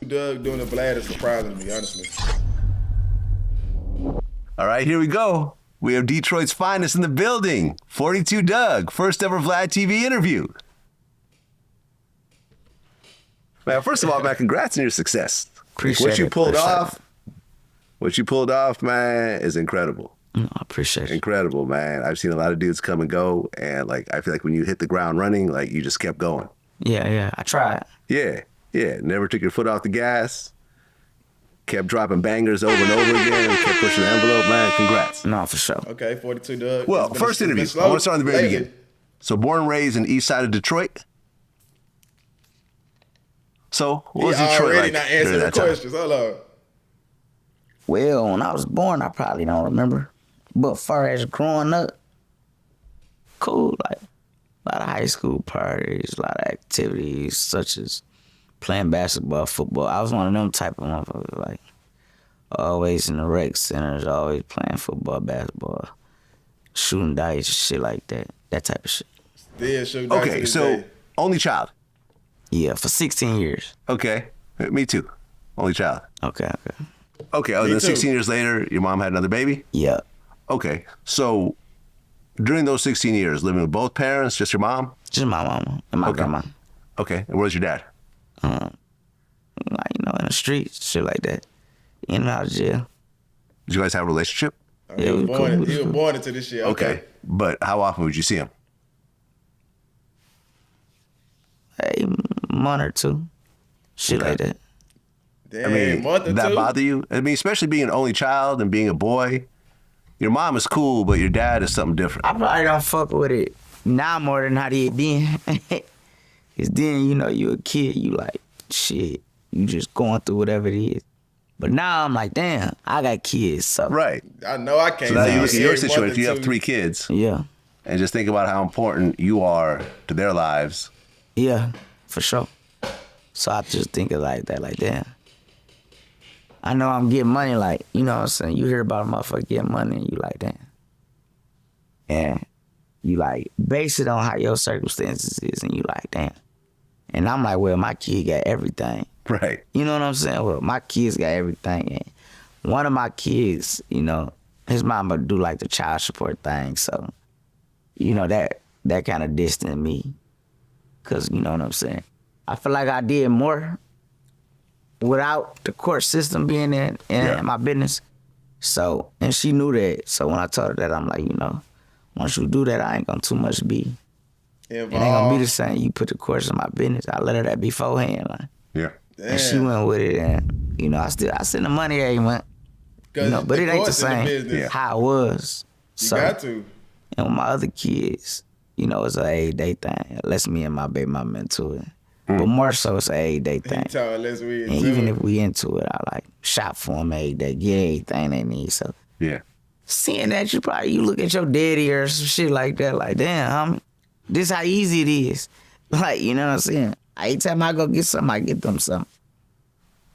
Dugg doing the Vlad is surprising me, honestly. All right, here we go. We have Detroit's finest in the building. 42 Dugg, first ever Vlad TV interview. Man, first of all, man, congrats on your success. Appreciate what you it, pulled appreciate off, what you pulled off, man, is incredible. I appreciate it. Incredible, man. I've seen a lot of dudes come and go, and like I feel like when you hit the ground running, like you just kept going. Yeah, I tried. Yeah. Never took your foot off the gas. Kept dropping bangers over and over again. Kept pushing the envelope, man. Congrats. No, for sure. Okay, 42 Dugg. Well, first interview. I want to start on the very beginning. So born and raised in the east side of Detroit. So what was Detroit already like not during answering the that time? questions. Hold on. Well, when I was born, I probably don't remember. But far as growing up, cool. Like a lot of high school parties, a lot of activities such as playing basketball, football. I was one of them type of motherfuckers, like always in the rec centers, always playing football, basketball, shooting dice, shit like that. That type of shit. Still shoot dice to Okay, this so day. only child. Yeah, for 16 years. Okay, me too. Only child. Okay. Okay, Me then too. 16 years later, your mom had another baby? Yeah. Okay, so during those 16 years, living with both parents, just your mom? Just my mama and my grandma. Okay, and where's your dad? Like, in the streets, shit like that. In and out of jail. Did you guys have a relationship? He Yeah, was we born. cool. He was born into this shit. Okay, but how often would you see him? Hey, month or two. Shit Okay. like that. Damn, I mean, month or did that two? bother you? I mean, especially being an only child and being a boy. Your mom is cool, but your dad is something different. I probably don't fuck with it now more than I did then. Cause then, you a kid, you like, shit, you just going through whatever it is. But now I'm like, damn, I got kids, so. Right. I know I can't. So now you look at see your every month situation. or You have two. 3 kids, Yeah, and just think about how important you are to their lives. yeah, for sure. So I just think it like that, like, damn. I know I'm getting money, like, you know what I'm saying? You hear about a motherfucker getting money, and you like, damn. And you like, base it on how your circumstances is, and you like, damn. And I'm like, well, my kid got everything. Right. You know what I'm saying? Well, my kids got everything. And one of my kids, his mama do like the child support thing. So, that kind of distanced me. Because, you know what I'm saying? I feel like I did more without the court system being in my business. So, and she knew that. So when I told her that, I'm like, once you do that, I ain't gonna too much be. It ain't gonna be the same. You put the course in my business. I let her that beforehand, like. Yeah. And she went with it, and I send the money every month. But it ain't the same how it was. You got to. And with my other kids, it's an everyday thing. It lets me and my baby mama into it. But more so, it's an everyday thing. And even if we into it, I like shop for them every day, get everything they need. So Yeah. seeing that, you look at your daddy or some shit like that, like, damn, homie, this how easy it is. Like, you know what I'm saying? Every time I go get something, I get them something.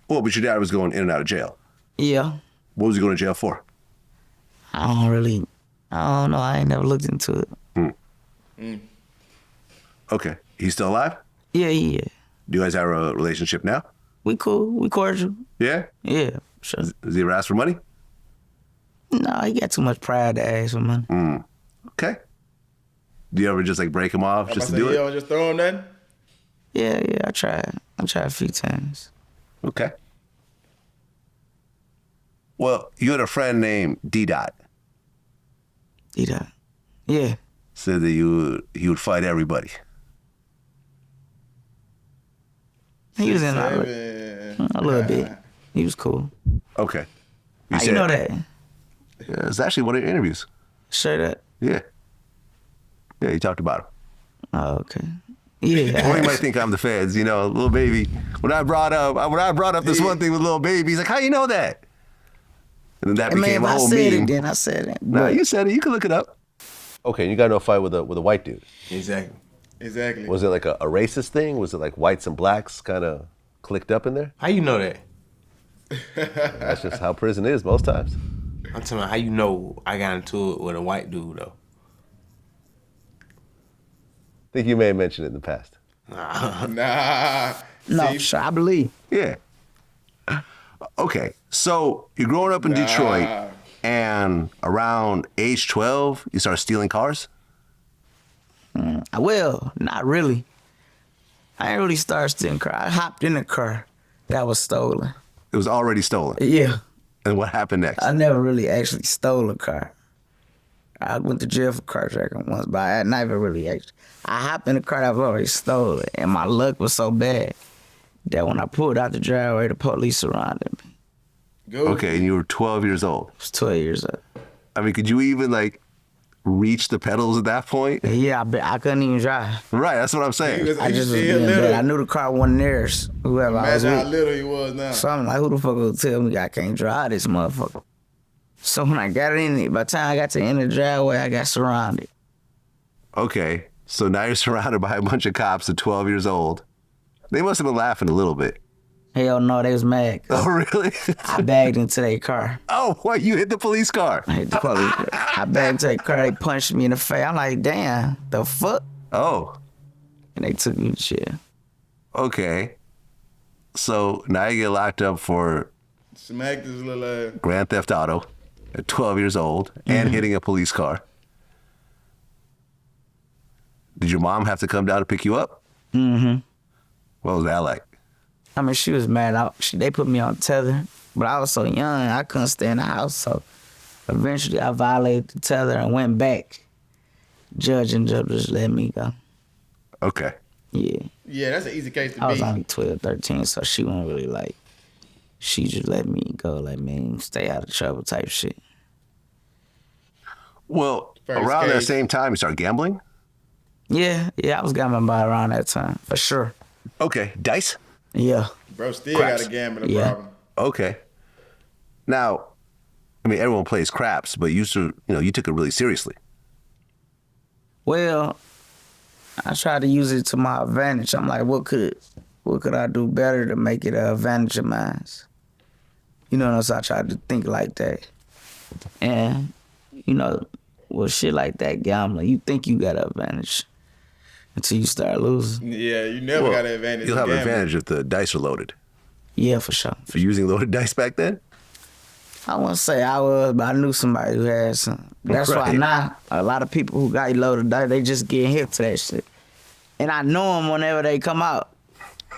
Well, but your dad was going in and out of jail. Yeah. What was he going to jail for? I don't know. I ain't never looked into it. Okay. He's still alive? Yeah. Do you guys have a relationship now? We cool. We cordial. Yeah? Yeah, sure. Does he ever ask for money? No, he got too much pride to ask for money. Okay. Do you ever just like break him off just to do You it? don't just throw him nothing? Yeah, I tried. I tried a few times. Okay. Well, you had a friend named D-Dot. He died. Yeah. Said that he would fight everybody. He was in Seven. a little bit. He was cool. Okay. How you know that? Yeah, it's actually one of your interviews. Straight up. Yeah. Yeah, you talked about him. Oh, okay. Yeah. Or you might think I'm the feds, little baby. When I brought up this one thing with little baby, he's like, how you know that? And then that became a whole I said meme. it, then I said it. No, you said it. You can look it up. Okay, you got into a fight with a white dude. Exactly. Was it like a racist thing? Was it like whites and blacks kind of clicked up in there? How you know that? That's just how prison is most times. I'm talking about how you know I got into it with a white dude though. I think you may have mentioned it in the past. Nah. No, See, sure, I believe. Yeah. Okay, so you're growing up in Detroit, and around age 12, you start stealing cars? Well, not really. I didn't really start stealing car. I hopped in a car that was stolen. It was already stolen. Yeah. And what happened next? I never really actually stole a car. I went to jail for carjacking once, but I never really actually. I hopped in a car that was already stolen, and my luck was so bad that when I pulled out the driveway, the police surrounded me. Go. Okay, and you were 12 years old. I was 12 years old. I mean, could you even, like, reach the pedals at that point? Yeah, I couldn't even drive. Right, that's what I'm saying. I just was being bad. I knew the car wasn't theirs, whoever I was Imagine how with. little he was now. So I'm like, who the fuck will tell me I can't drive this motherfucker? So when I got in it, by the time I got to the end of the driveway, I got surrounded. Okay, so now you're surrounded by a bunch of cops at 12 years old. They must have been laughing a little bit. Hell no, they was mad. Oh, really? I bagged into their car. Oh, what? You hit the police car? I hit the police. I bagged into their car. They punched me in the face. I'm like, damn, the fuck? Oh, And they took me to jail. okay. So now you get locked up for Smacked his little ass. Grand Theft Auto at 12 years old and hitting a police car. Did your mom have to come down to pick you up? Mm-hmm. What was that like? I mean, she was mad. They put me on tether, but I was so young, I couldn't stay in the house. So eventually I violated the tether and went back. Judge just let me go. Okay. Yeah. Yeah, that's an easy case to I was beat. only 12, 13, so she wasn't really like, she just let me go, let me stay out of trouble type shit. Well, First around that case. same time, you start gambling? Yeah, I was gambling by around that time, for sure. Okay. Dice? Yeah. Bro still Craps. got a gambling Yeah. problem. Okay. Now, I mean, everyone plays craps, but you took it really seriously. Well, I tried to use it to my advantage. I'm like, what could I do better to make it an advantage of mine? You know, so I tried to think like that. And, with shit like that, gambling, you think you got an advantage until you start losing. Yeah, you never got an advantage. You'll in have an gambling. advantage if the dice are loaded. Yeah, for sure. For using loaded dice back then? I wouldn't say I was, but I knew somebody who had some. That's why Right. now a lot of people who got loaded dice, they just get hip to that shit. And I know them whenever they come out.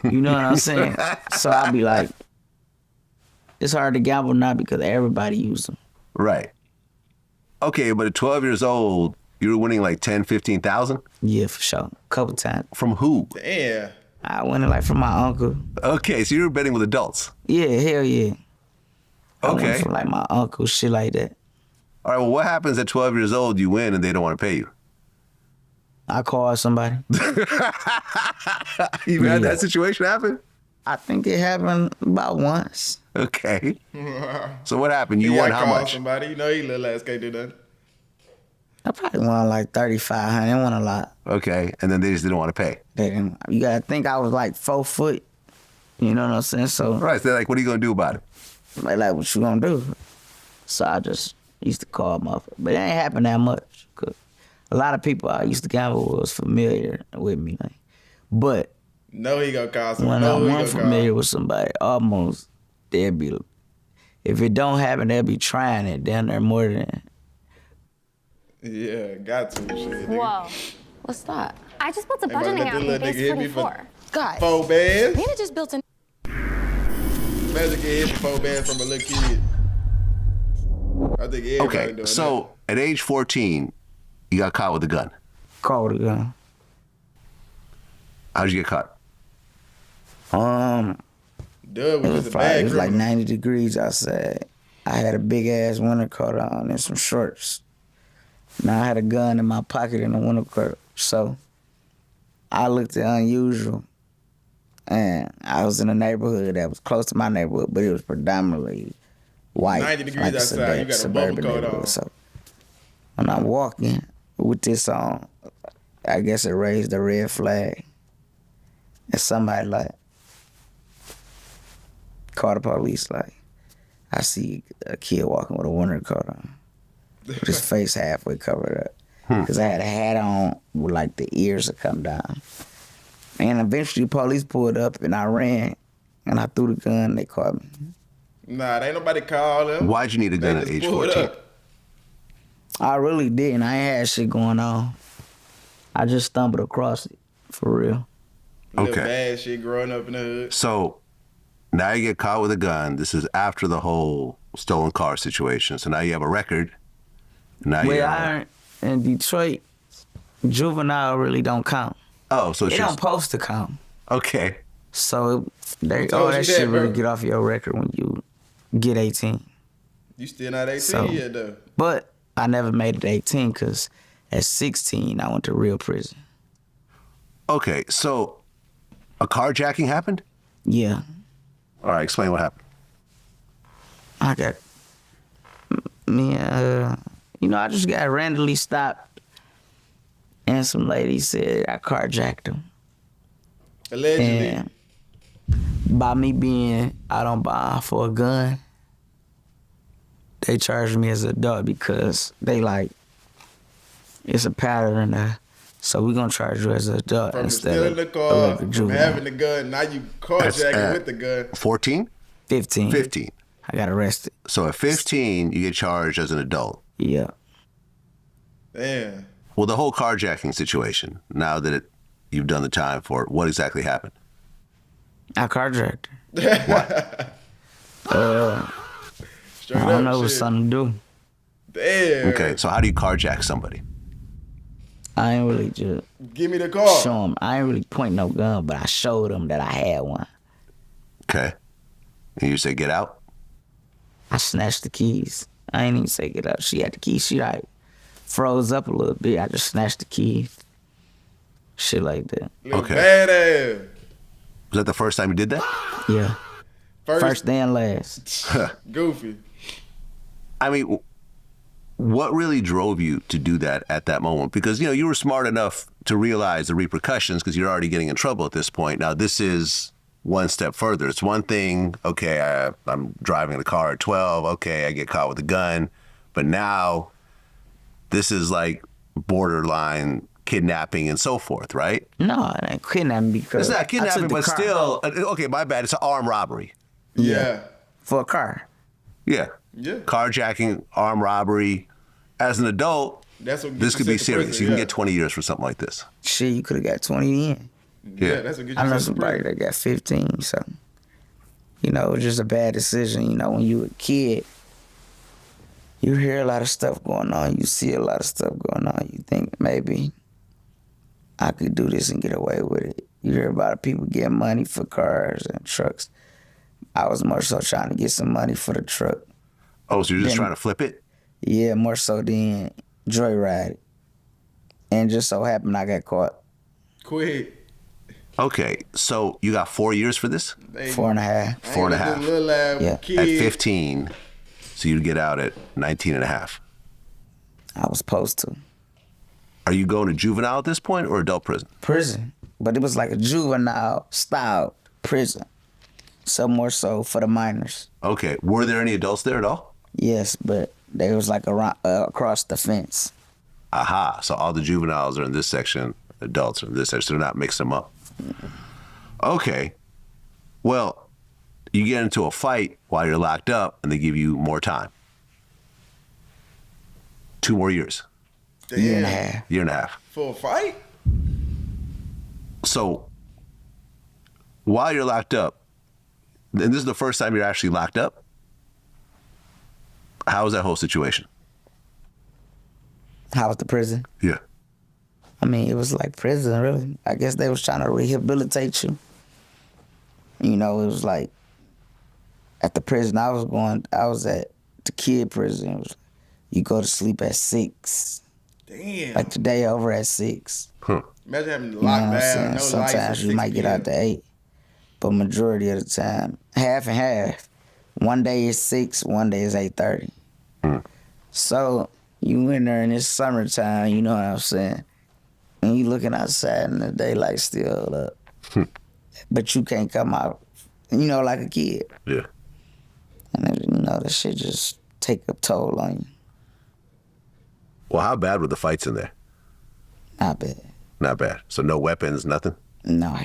You know what I'm saying? So I'll be like, it's hard to gamble now because everybody use them. Right. Okay, but at 12 years old, you were winning like 10, 15,000? Yeah, for sure. Couple times. From who? Damn. I won it like from my uncle. Okay, so you were betting with adults. Yeah, hell yeah. I won Okay. from like my uncle, shit like that. All right, well, what happens at 12 years old? You win and they don't want to pay you. I called somebody. You've had that situation happen? I think it happened about once. Okay. So what happened? You He won gotta how call much? Somebody, you know, he little ass can't do nothing. I probably won like 3,500. It wasn't a lot. Okay, and then they just didn't want to pay. They didn't, you gotta think I was like 4 foot. You know what I'm saying? So All right, so they're like, what are you going to do about it? they like, what you gonna do? So I just used to call motherfucker. But it ain't happen that much. 'Cause a lot of people I used to gamble with was familiar with me. Like, but No, he gonna call when somebody. I'm No, he gonna unfamiliar call. with somebody, almost they'll be, if it don't happen, they'll be trying it down there more than. Yeah, got to. Shit, nigga. Whoa. What's that? I just built a Hey, man, budgeting let app this in little nigga base hit me for 44. Guys. 4 bands. Nina just built an Imagine getting hit for 4 bands from a little kid. I think everybody Okay, doing so at age 14, you got caught with a gun. Call with a gun. How'd you get caught? that. Dugg was just a Probably, it bad was like criminal. 90 degrees outside. I had a big ass winter coat on and some shorts. Now I had a gun in my pocket in the winter coat. So I looked unusual. And I was in a neighborhood that was close to my neighborhood, but it was predominantly white. 90 degrees like outside, you got a suburban bubble coat neighborhood. on. So when I'm walking with this on, I guess it raised a red flag. And somebody like called the police like, I see a kid walking with a winter coat on. With his face halfway covered up. Because I had a hat on with like the ears that come down. And eventually the police pulled up and I ran and I threw the gun and they caught me. Nah, ain't nobody call him. Why'd you need a gun They at just age pulled 14? up. I really didn't. I ain't had shit going on. I just stumbled across it, for real. Little Okay. bad shit growing up in the hood. So now you get caught with a gun. This is after the whole stolen car situation. So now you have a record. Now Well, in Detroit, juvenile really don't count. Oh, so it's It don't just supposed to count. okay. So told all you that that, shit really bro? get off your record when you get 18. You still not 18 So- yet, though. But I never made it 18 because at 16, I went to real prison. Okay, so a carjacking happened? Yeah. All right, explain what happened. I got I just got randomly stopped, and some lady said I carjacked him. Allegedly. And by me being out on bond for a gun, they charged me as an adult because they like it's a pattern there. So we're gonna charge you as an adult From instead stealing of the a car, regular from juvenile. having the gun, now you carjacking with the gun. 14? 15. 15. I got arrested. So at 15, you get charged as an adult. Yeah. Damn. Well, the whole carjacking situation, now that you've done the time for it, what exactly happened? I carjacked her. Straight I don't up know what's shit. something to do. Damn. Okay, so how do you carjack somebody? I ain't really just Give me the car. show them. I ain't really point no gun, but I showed them that I had one. Okay. And you say, get out? I snatched the keys. I ain't even say get up. She had the keys. She like froze up a little bit. I just snatched the keys. Shit like that. Little Okay. badass. Was that the first time you did that? Yeah. First, First and last. goofy. I mean, what really drove you to do that at that moment? Because, you were smart enough to realize the repercussions because you're already getting in trouble at this point. Now, this is one step further. It's one thing, okay, I'm driving a car at 12. Okay, I get caught with a gun. But now, this is like borderline kidnapping and so forth, right? No, it ain't kidnapping because It's not I took kidnapping, the but car still, okay, my bad. It's an armed robbery. Yeah. for a car. Yeah. Yeah. Carjacking, armed robbery. As an adult, That's what this gets could you be sent to serious. prison, You can yeah. get 20 years for something like this. Shit, you could have got 20 in. Yeah, that's what gets you I know sent to somebody prison. that got 15, so it was just a bad decision. When you a kid, you hear a lot of stuff going on, you see a lot of stuff going on, you think maybe I could do this and get away with it. You hear about people getting money for cars and trucks. I was more so trying to get some money for the truck. Oh, so you're just Then- trying to flip it? Yeah, more so than joyride it. And just so happened I got caught Quick. Okay, so you got 4 years for this? They, 4.5. I ain't 4.5. let this little ass Yeah. kid. At 15, so you'd get out at 19 and a half. I was supposed to. Are you going to juvenile at this point or adult prison? Prison. But it was like a juvenile style prison. So more so for the minors. Okay, were there any adults there at all? Yes, but they was like around, across the fence. Aha, so all the juveniles are in this section, adults are in this section, so they're not mixing them up. Okay, well, you get into a fight while you're locked up and they give you more time. 2 more years, Damn. Year and a half. year and a half. For a fight? So while you're locked up, and this is the first time you're actually locked up, how was that whole situation? How was the prison? Yeah. I mean, it was like prison, really. I guess they was trying to rehabilitate you. It was like at the prison I was at the kid prison. It was, you go to sleep at 6. Damn. Like today over at 6. Imagine having to You know lock what I'm down, saying? no lights. Sometimes you might get out to 8. But majority of the time, half and half. One day is 6, one day is 8:30. So you in there in this summertime, you know what I'm saying? And you looking outside and the daylight still up. But you can't come out, like a kid. Yeah. And then, the shit just take a toll on you. Well, how bad were the fights in there? Not bad. Not bad. So no weapons, nothing? No,